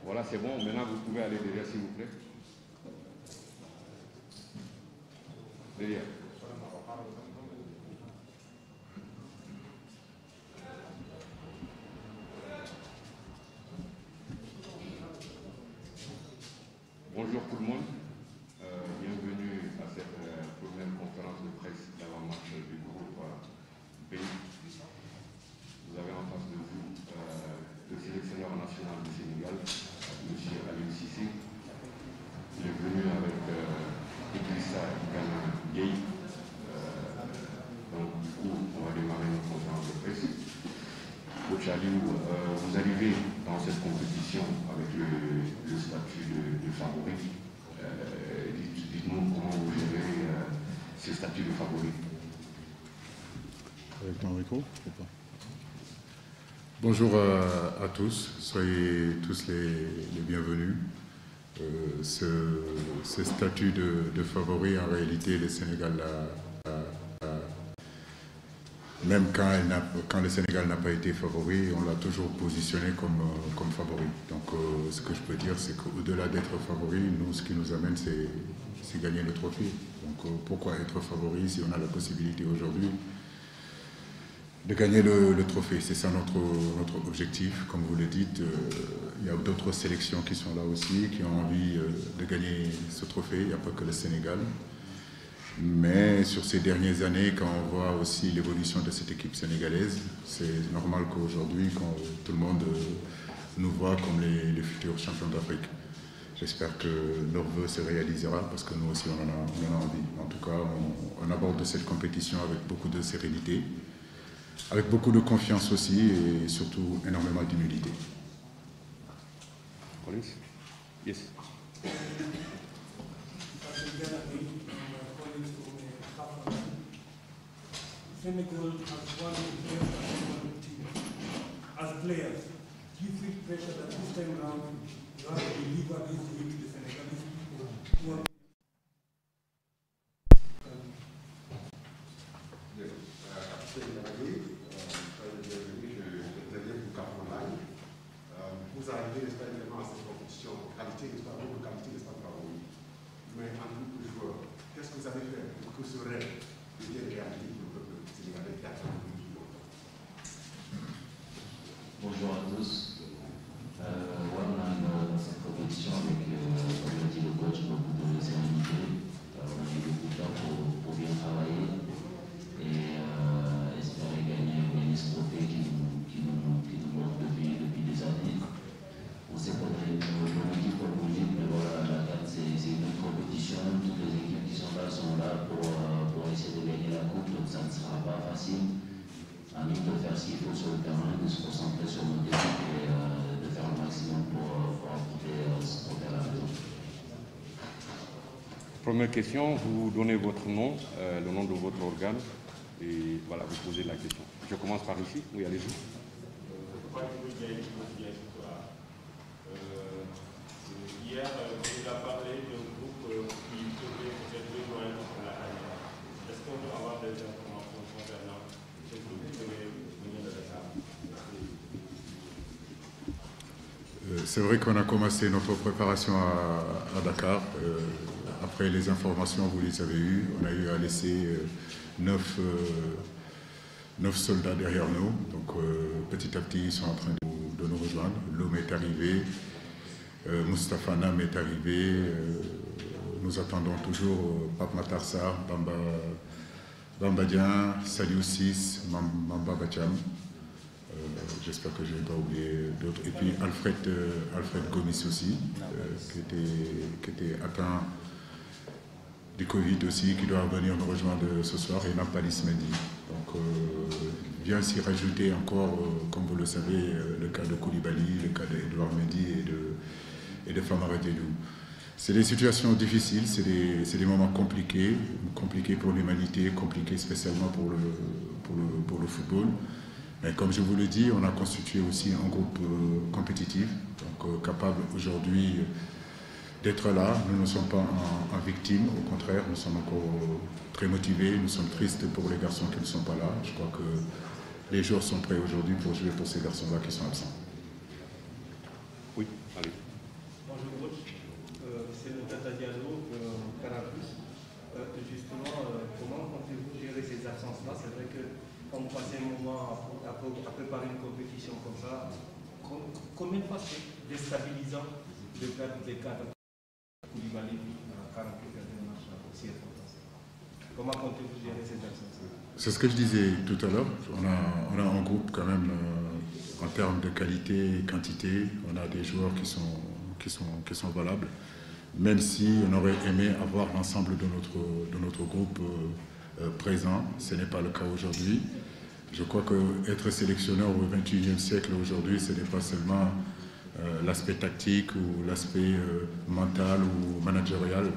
Voilà, c'est bon. Maintenant, vous pouvez aller derrière, s'il vous plaît. Derrière. Bonjour tout le monde. Bienvenue à cette première conférence de presse d'avant-match du groupe B. Vous avez en face de vous le sélectionneur national du Sénégal, M. Aliou Cissé. Il est venu avec Idrissa Gana Gueye. Donc, du coup, on va démarrer notre conférence de presse. Coach Aliou, vous arrivez dans cette compétition avec le statut de favori. Dites-nous comment vous gérez ce statut de favori. Avec ton micro ou pas? Bonjour à tous, soyez tous les bienvenus. Ce statut de favori, en réalité, le Sénégal même quand le Sénégal n'a pas été favori, on l'a toujours positionné comme favori. Donc ce que je peux dire, c'est qu'au-delà d'être favori, nous, ce qui nous amène, c'est gagner le trophée. Donc pourquoi être favori si on a la possibilité aujourd'hui de gagner le trophée? C'est ça notre objectif. Comme vous le dites, il y a d'autres sélections qui sont là aussi, qui ont envie de gagner ce trophée. Il n'y a pas que le Sénégal. Mais sur ces dernières années, quand on voit aussi l'évolution de cette équipe sénégalaise, c'est normal qu'aujourd'hui, quand tout le monde nous voit comme les futurs champions d'Afrique. J'espère que leur vœu se réalisera parce que nous aussi, on en a envie. En tout cas, on aborde cette compétition avec beaucoup de sérénité, avec beaucoup de confiance aussi et surtout énormément d'humilité. Yes. Senegal has won the team. As players, do you feel pressure that this time around you have to deliver this to the Senegalese people who are vous arrivez, n'est-ce pas, évidemment, à cette compétition. Qualité, n'est-ce pas, votre qualité, n'est-ce pas, favori. Mais en tant que joueur, qu'est-ce que vous avez fait pour que ce rêve devienne réalité pour le peuple sénégalais qui attend depuis longtemps? Bonjour à tous. On a dans cette compétition avec, comme l'a dit le coach, beaucoup de sérénité. On a eu beaucoup de temps pour bien travailler et espérer gagner ce trophée qui nous manque depuis des années. On sait qu'on est une équipe, comme vous dites, mais voilà, la CAN, c'est une compétition. Toutes les équipes qui sont là pour essayer de gagner la coupe, donc ça ne sera pas facile. À nous de faire ce qu'il faut sur le terrain, de se concentrer sur notre équipe et de faire le maximum pour affronter ce trophée à la maison. Première question, vous donnez votre nom, le nom de votre organe, et voilà, vous posez la question. Je commence par ici, oui, allez-y. Hier, il a parlé d'un groupe qui devait peut-être rejoindre la carrière. Est-ce qu'on peut avoir des informations concernant ce groupe qui devait venir de Dakar? C'est vrai qu'on a commencé notre préparation à Dakar. Après les informations, vous les avez eues. On a eu à laisser 9 soldats derrière nous. Donc petit à petit, ils sont en train de nous rejoindre. L'homme est arrivé. Moustapha Nam est arrivé. Nous attendons toujours Pape Matar Sarr, Bamba Dieng, Saliou Ciss, Mamba Bacham. J'espère que je n'ai pas oublié d'autres. Et puis Alfred Gomis aussi, qui était atteint du Covid aussi, qui doit venir nous rejoindre ce soir, et Nampalis Mendy. Donc vient s'y rajouter encore, comme vous le savez, le cas de Koulibaly, le cas d'Edouard Mendy et de Famara Diédhiou. C'est des situations difficiles, c'est des moments compliqués pour l'humanité, compliqués spécialement pour le football. Mais comme je vous le dis, on a constitué aussi un groupe compétitif, donc capable aujourd'hui d'être là. Nous ne sommes pas en victime, au contraire, nous sommes encore très motivés, nous sommes tristes pour les garçons qui ne sont pas là. Je crois que les joueurs sont prêts aujourd'hui pour jouer pour ces garçons-là qui sont absents. Oui, allez. Bonjour coach, c'est Moutata Diallo, Caracus. Justement, comment comptez-vous gérer ces absences-là? C'est vrai que quand vous passez un moment à préparer une compétition comme ça, combien de fois c'est déstabilisant de perdre des cadres Koulibaly, Caracus, aussi important? Comment comptez-vous gérer ces absences? C'est ce que je disais tout à l'heure. On a un groupe quand même, en termes de qualité et quantité, on a des joueurs qui sont valables, même si on aurait aimé avoir l'ensemble de notre groupe présent. Ce n'est pas le cas aujourd'hui. Je crois qu'être sélectionneur au XXIe siècle aujourd'hui, ce n'est pas seulement l'aspect tactique ou l'aspect mental ou managérial.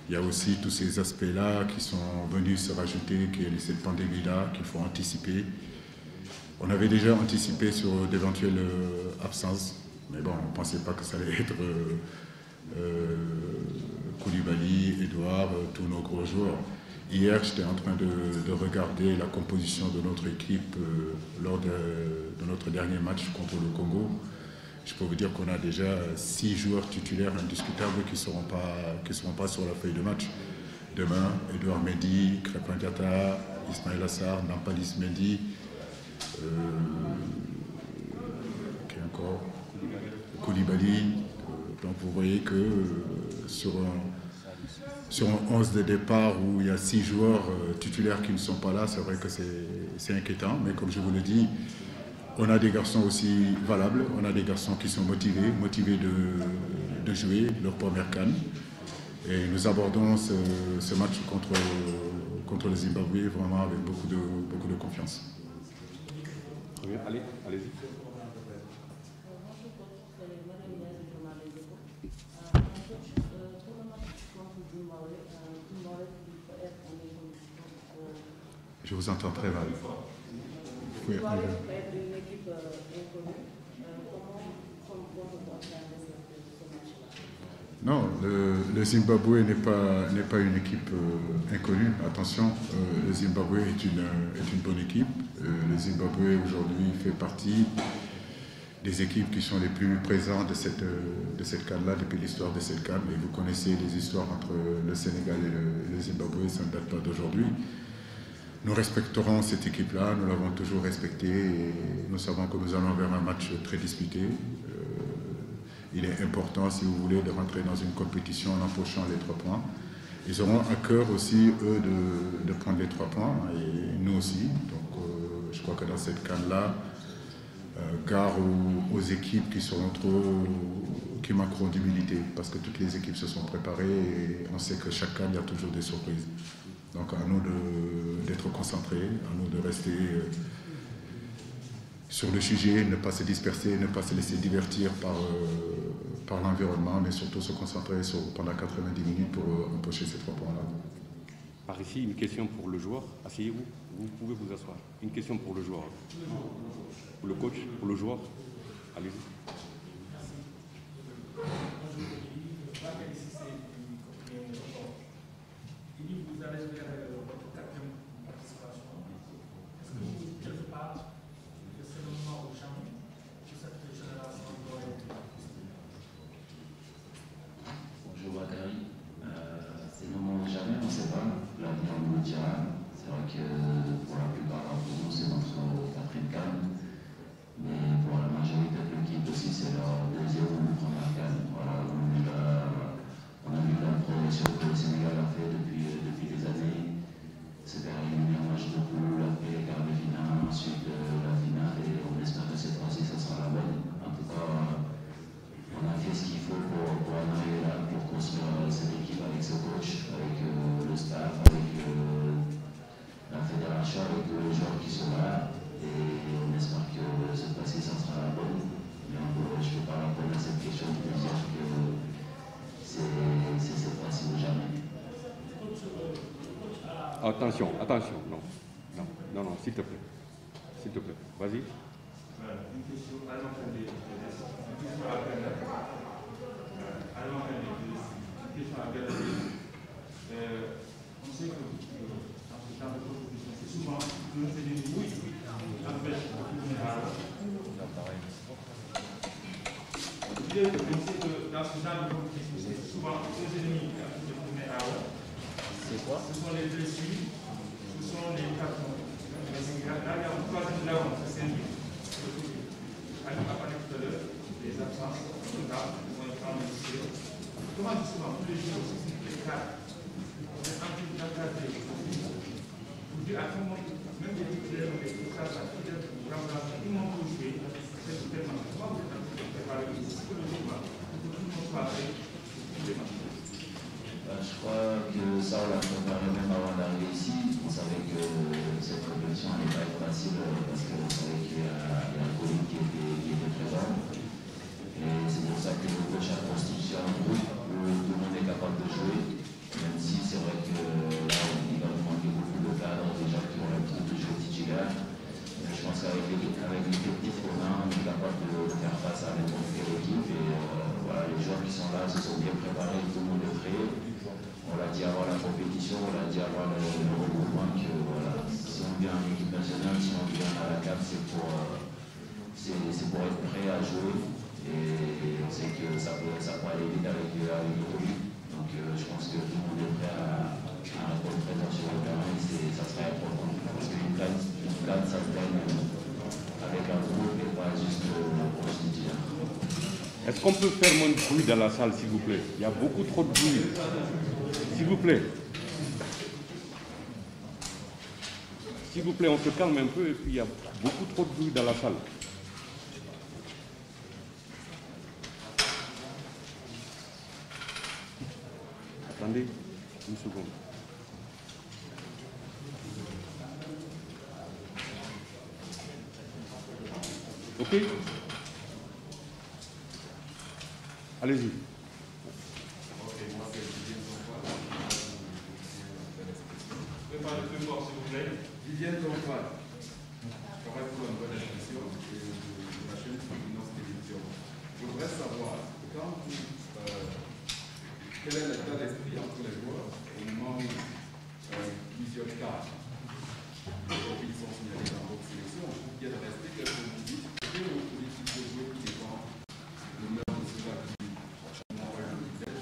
Il y a aussi tous ces aspects-là qui sont venus se rajouter, qu'il y a cette pandémie-là, qu'il faut anticiper. On avait déjà anticipé sur d'éventuelles absences, mais bon, on ne pensait pas que ça allait être Koulibaly, Edouard, tous nos gros joueurs. Hier, j'étais en train de regarder la composition de notre équipe lors de notre dernier match contre le Congo. Je peux vous dire qu'on a déjà 6 joueurs titulaires indiscutables qui ne seront pas sur la feuille de match. Demain, Edouard Mendy, Crépin Diatta, Ismaël Assar, Nampalis Mendy, qui encore Koulibaly. Donc vous voyez que sur un 11 de départ où il y a 6 joueurs titulaires qui ne sont pas là, c'est vrai que c'est inquiétant. Mais comme je vous le dis, on a des garçons aussi valables, on a des garçons qui sont motivés de jouer leur première CAN. Et nous abordons ce match contre le Zimbabwe vraiment avec beaucoup de confiance. Très bien, allez-y. Je vous entends très mal. Oui, non, le Zimbabwe n'est pas une équipe inconnue. Attention, le Zimbabwe est une bonne équipe. Le Zimbabwe aujourd'hui fait partie des équipes qui sont les plus présentes de cette CAN-là depuis l'histoire de cette CAN. Et vous connaissez les histoires entre le Sénégal et le Zimbabwe, ça ne date pas d'aujourd'hui. Nous respecterons cette équipe-là, nous l'avons toujours respectée et nous savons que nous allons vers un match très disputé. Il est important, si vous voulez, de rentrer dans une compétition en empochant les 3 points. Ils auront à cœur aussi, eux, de prendre les 3 points et nous aussi. Donc je crois que dans cette CAN-là, gare aux équipes qui manqueront d'humilité parce que toutes les équipes se sont préparées et on sait que chaque CAN, il y a toujours des surprises. Donc à nous d'être concentrés, à nous de rester sur le sujet, ne pas se disperser, ne pas se laisser divertir par l'environnement, mais surtout se concentrer pendant 90 minutes pour empocher ces 3 points-là. Par ici, une question pour le joueur. Asseyez-vous, vous pouvez vous asseoir. Une question pour le joueur. Pour le coach, pour le joueur. Allez-y. Vous allez vers votre 4e participation. Est-ce que vous, quelque part, c'est le moment ou jamais que cette génération doit être? Bonjour Bakary. C'est le moment ou jamais, on ne sait pas. L'avenir nous le dira. C'est vrai que pour la plupart d'entre nous, c'est notre 4e CAN. Mais pour la majorité de l'équipe aussi, c'est leur 2e ou 1re CAN. Voilà, on a vu la progression que le Sénégal a fait depuis des années. C'était éliminé en match de poule, après quart de finale, ensuite la finale, et on espère que cette fois-ci, ça sera la bonne. En tout cas, on a fait ce qu'il faut pour en arriver là, pour construire cette équipe avec ce coach, avec le staff, avec la fédération, avec les joueurs qui sont là. Et on espère que cette fois-ci, ça sera la bonne. Mais je ne peux pas répondre à cette question de dire que c'est cette fois-ci ou jamais. Attention, non, s'il te plaît. S'il te plaît, vas-y. Une question, on sait que dans ce temps de compétition, c'est souvent le CDD, oui, empêche de l'idée de penser que dans ce genre de compétition, c'est souvent aux ennemis qui ont tourné à eux. C'est quoi? Ce sont les blessures, ce sont les cartons. Mais là, il y a un troisième larron, c'est lui. Ali a parlé tout à l'heure des absences, là, ils vont être en lycée. Comment justement, tous les jours, si c'est les cas, on est en train d'encadrer. Pour dire à tout le monde, même les titulaires, tout ça, tout le monde peut jouer, c'est tellement. Comment vous êtes en train de préparer psychologiquement pour que tout le monde soit prêt pour les matchs? Je crois que ça, on l'a préparé même avant d'arriver ici. On savait que cette compétition n'allait pas être facile parce qu'on savait qu'il y a un Covid qui était présent. Et c'est pour ça que le coach a constitué un groupe où tout le monde est capable de jouer. Même si c'est vrai que là, il va nous manquer beaucoup de cadres déjà qui ont l'habitude de jouer titulaire. Mais je pense qu'avec l'effectif qu'on a, on est capable de faire face à n'importe quelle équipe. Et voilà, les joueurs qui sont là se sont bien préparés, tout le monde est prêt. On l'a dit avant la compétition, on l'a dit avant le regroupement que voilà, si on vient en équipe nationale, si on vient à la CAF, c'est pour être prêt à jouer. Et on sait que ça peut aller vite avec le Covid. Donc je pense que tout le monde est prêt à répondre présent sur le terrain et ça serait important. Parce qu'une canne, ça se gagne avec un groupe et pas juste pour se dire. Est-ce qu'on peut faire moins de bruit dans la salle, s'il vous plaît? Il y a beaucoup trop de bruit. S'il vous plaît. S'il vous plaît, on se calme un peu et puis il y a beaucoup trop de bruit dans la salle. Attendez, une seconde. Ok? Allez-y. Préparez le plus fort, s'il vous plaît. Viviane Dompa, travaille pour une bonne institution et la chaîne Finance Télévision. Je voudrais savoir, quand quel est l'état d'esprit entre les joueurs au moment où plusieurs cas de Covid sont signalés dans votre sélection, ou bien de rester quelques minutes, et aux politiques de jouer qui dépend l'honneur de ceux-là qui prochainement va le disait,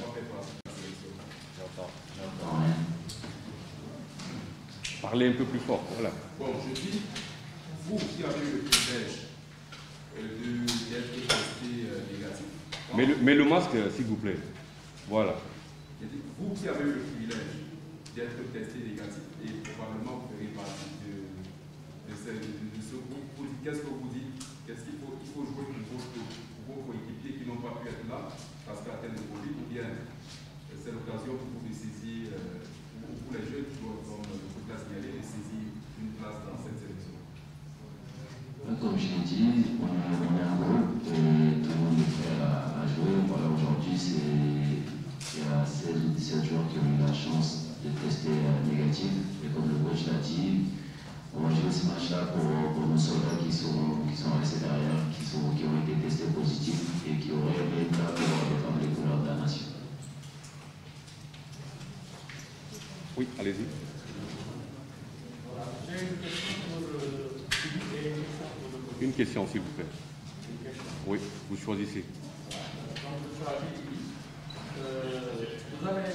on fait partie de la sélection. J'entends rien. Parlez un peu plus fort, voilà. Bon, je dis, vous qui avez eu le privilège d'être testé négatif. Mais le masque, s'il vous plaît. Voilà. Je dis, vous qui avez eu le privilège d'être testé négatif et probablement vous ferez partie de ce groupe, qu'est-ce que vous dites? Qu'est-ce qu'il faut jouer pour vos coéquipiers qui n'ont pas pu être là parce qu'à tel Covid, ou bien c'est l'occasion pour vous de saisir, pour les jeunes qui doivent, comme le l'a signalé, de saisir une place dans cette sélection? Comme je l'ai dit, on est un groupe et tout le monde est prêt à jouer. Voilà, aujourd'hui, il y a 16 ou 17 joueurs qui ont eu la chance de tester négatif. Et comme le coach l'a dit, on va jouer ce match-là pour nos soldats qui sont restés derrière, qui ont été testés positifs et qui auraient aimé être là pour défendre les couleurs de la nation. Oui, allez-y. J'ai une question pour le public et une question pour le coach. Une question, s'il vous plaît. Oui, vous choisissez. Donc, je choisis. Vous avez,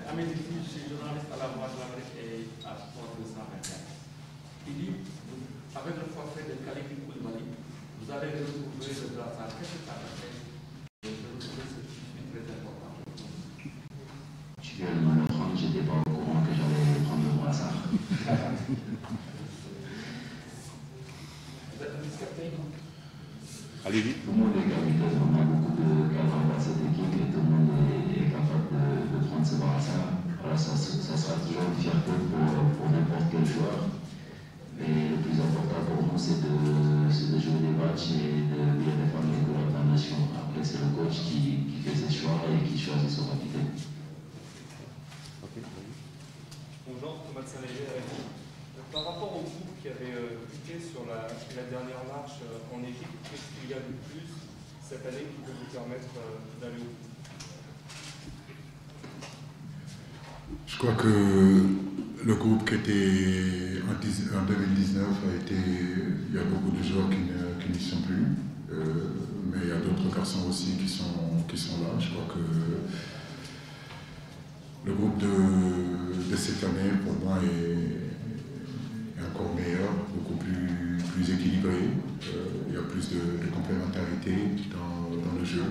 à mes études, je suis journaliste à la Voix de l'Amérique et à Sport 224. Il dit, avec le forfait de Kalidou Koulibaly, vous allez retrouver le brassard. Qu'est-ce que ça va faire? Je trouve que c'est très important. Tu viens de me le prendre, je n'étais pas au courant que j'allais prendre le brassard. Vous êtes un capitaine? Allez-y. Tout le monde est capitaine, on a beaucoup de cadres dans cette équipe et tout le monde est capable de prendre ce brassard. Voilà, ça sera toujours une fierté pour n'importe quel joueur. Mais le plus important pour nous, c'est de jouer des matchs et de bien défendre les couleurs de la nation. Après, c'est le coach qui fait ses choix et qui choisit son capitaine. Bonjour, Thomas Saint-Léger avec vous. Par rapport au groupe qui avait buté sur la dernière marche en Égypte, qu'est-ce qu'il y a de plus cette année qui peut vous permettre d'aller au bout? Je crois que le groupe qui était en 2019 il y a beaucoup de joueurs qui n'y sont plus, mais il y a d'autres garçons aussi qui sont là. Je crois que le groupe de cette année, pour moi, est encore meilleur, beaucoup plus équilibré. Il y a plus de complémentarité dans le jeu.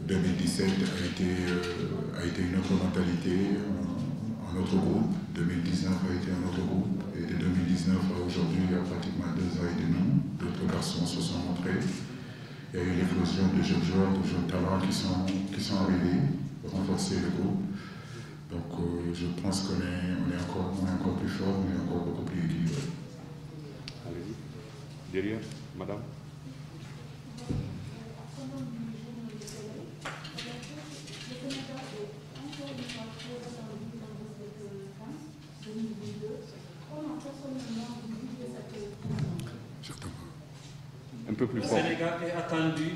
2017 a été une autre mentalité, un autre groupe. 2019 a été un autre groupe. Et de 2019 à aujourd'hui, il y a pratiquement 2 ans et demi, d'autres garçons se sont montrés. Il y a eu l'éclosion de jeunes joueurs, de jeunes talents qui sont arrivés pour renforcer le groupe. Donc je pense qu'on est encore plus fort, on est encore beaucoup plus équilibré. Allez-y. Derrière, madame. Un peu plus fort. Le Sénégal est attendu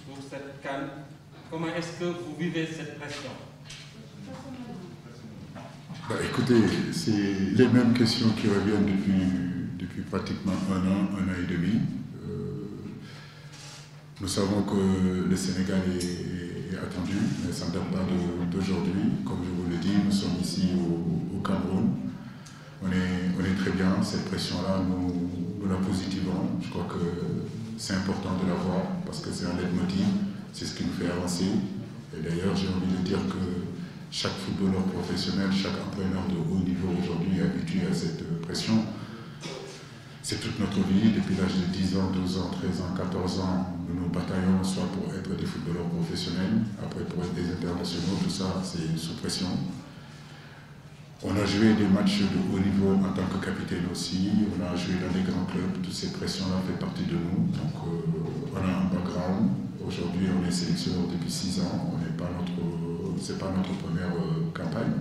pour cette CAN. Comment est-ce que vous vivez cette pression? Écoutez, c'est les mêmes questions qui reviennent depuis pratiquement un an et demi. Nous savons que le Sénégal est attendu, mais ça ne date pas d'aujourd'hui. Comme je vous l'ai dit, nous sommes ici au Cameroun. On est très bien. Cette pression-là, nous la positivons. Je crois que c'est important de l'avoir parce que c'est un leitmotiv. C'est ce qui nous fait avancer. Et d'ailleurs, j'ai envie de dire que chaque footballeur professionnel, chaque entraîneur de haut niveau aujourd'hui est habitué à cette pression. C'est toute notre vie, depuis l'âge de 10 ans, 12 ans, 13 ans, 14 ans, nous nous bataillons soit pour être des footballeurs professionnels, après pour être des internationaux, tout ça c'est sous pression. On a joué des matchs de haut niveau en tant que capitaine aussi, on a joué dans des grands clubs, toutes ces pressions-là font partie de nous, donc on a un background. Aujourd'hui on est sélectionneur depuis 6 ans, c'est pas notre première campagne.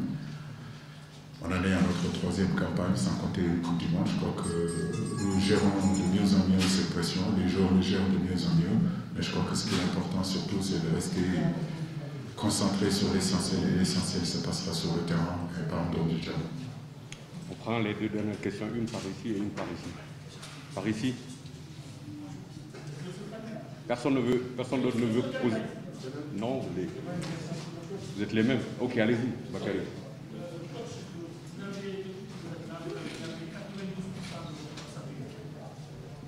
On en est à notre 3e campagne, sans compter une Coupe du Monde. Je crois que nous gérons de mieux en mieux cette pression, les joueurs le gèrent de mieux en mieux, mais je crois que ce qui est important surtout, c'est de rester concentré sur l'essentiel, et l'essentiel se passera sur le terrain et pas en dehors du terrain. On prend les 2 dernières questions, une par ici et une par ici. Par ici. Personne d'autre ne veut poser. Non, vous êtes les mêmes. Ok, allez-y, Bakary.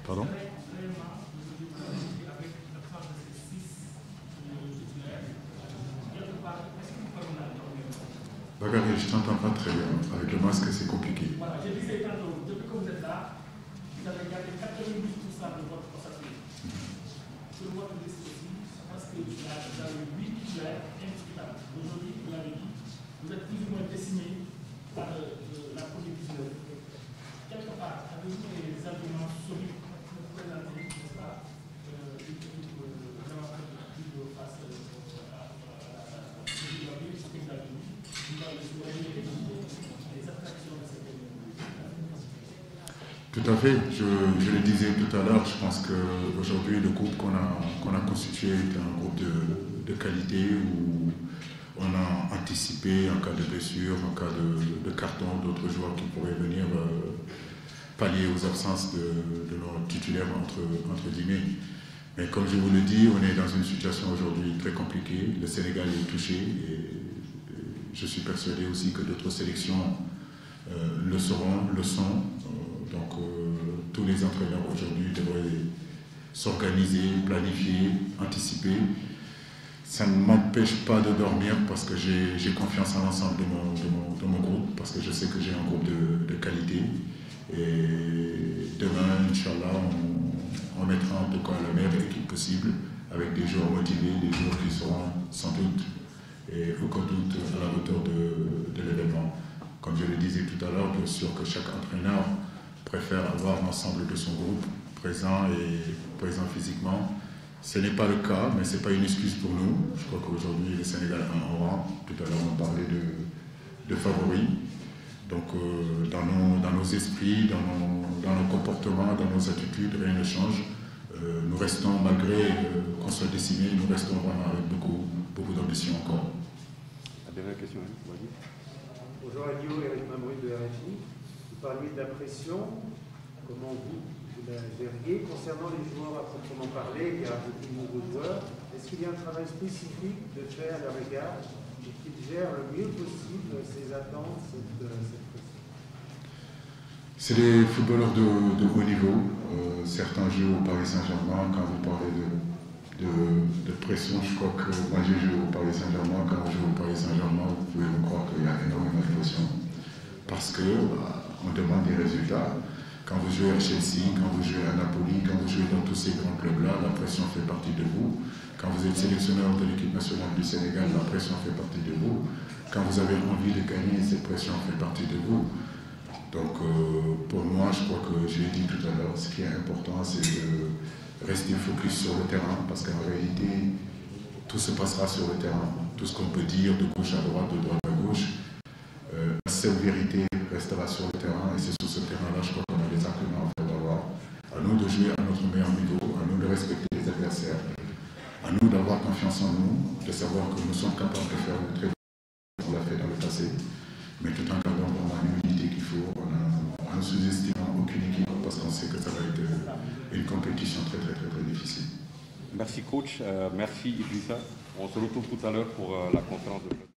Pardon? Bakary, je t'entends pas très bien. Avec le masque, c'est compliqué. Voilà, je disais tantôt, depuis que vous êtes là, vous avez gardé 92% de votre ossature. Sur votre liste aussi, parce que vous avez 8 titulaires indiscutables. Aujourd'hui, vous l'avez dit, vous êtes plus ou moins décimé par la Covid-19. Quelque part, avez-vous des arguments solides pour présenter, n'est-ce pas, une équipe vraiment compétitive face à la Covid-19, ce que vous avez dit, vous avez les attractions de cette équipe? Tout à fait. Je le disais tout à l'heure, je pense qu'aujourd'hui, le groupe qu'on a constitué est un groupe de qualité où on a anticipé en cas de blessure, en cas de carton, d'autres joueurs qui pourraient venir pallier aux absences de nos titulaires entre guillemets. Mais comme je vous le dis, on est dans une situation aujourd'hui très compliquée. Le Sénégal est touché et je suis persuadé aussi que d'autres sélections le seront, le sont. Donc tous les entraîneurs aujourd'hui devraient s'organiser, planifier, anticiper. Ça ne m'empêche pas de dormir parce que j'ai confiance en l'ensemble de mon groupe, parce que je sais que j'ai un groupe de qualité. Et demain, Inch'Allah, on mettra en tout cas la meilleure équipe possible, avec des joueurs motivés, des joueurs qui seront sans doute et aucun doute à la hauteur de l'événement. Comme je le disais tout à l'heure, bien sûr que chaque entraîneur préfère avoir l'ensemble de son groupe présent et présent physiquement. Ce n'est pas le cas, mais ce n'est pas une excuse pour nous. Je crois qu'aujourd'hui, le Sénégal est en rang. Tout à l'heure, on parlait de favoris. Donc, dans nos esprits, dans nos comportements, dans nos attitudes, rien ne change. Nous restons, malgré qu'on soit décimés, nous restons vraiment avec beaucoup d'ambition encore. La dernière question, vas-y. Bonjour Elio, Eric Mamrud de RFI. Vous parliez de la pression. Comment vous vous la gériez. Concernant les joueurs à proprement parler, il y a beaucoup de nouveaux joueurs. Est-ce qu'il y a un travail spécifique de fait à leur égard et qu'ils gèrent le mieux possible ces attentes, cette pression? C'est des footballeurs de haut niveau. Certains jouent au Paris Saint-Germain. Quand vous parlez de pression, je crois que moi j'ai joué au Paris Saint-Germain. Quand je joue au Paris Saint-Germain, vous pouvez me croire qu'il y a énormément de pression. Parce que on demande des résultats. Quand vous jouez à Chelsea, quand vous jouez à Napoli, quand vous jouez dans tous ces grands clubs-là, la pression fait partie de vous. Quand vous êtes sélectionneur de l'équipe nationale du Sénégal, la pression fait partie de vous. Quand vous avez envie de gagner, cette pression fait partie de vous. Donc pour moi, je crois que je l'ai dit tout à l'heure, ce qui est important, c'est de rester focus sur le terrain, parce qu'en réalité, tout se passera sur le terrain. Tout ce qu'on peut dire de gauche à droite, de droite à gauche, la seule vérité restera sur le terrain, et c'est sur ce terrain-là, je crois qu'on a les arguments à faire valoir. À nous de jouer à notre meilleur niveau, à nous de respecter les adversaires, à nous d'avoir confiance en nous, de savoir que nous sommes capables de faire le très bon, on l'a fait dans le passé, mais tout en gardant vraiment l'humilité qu'il faut, en ne sous-estimant aucune équipe, parce qu'on sait que ça va être une compétition très difficile. Merci coach, merci Idrissa. On se retrouve tout à l'heure pour la conférence de presse.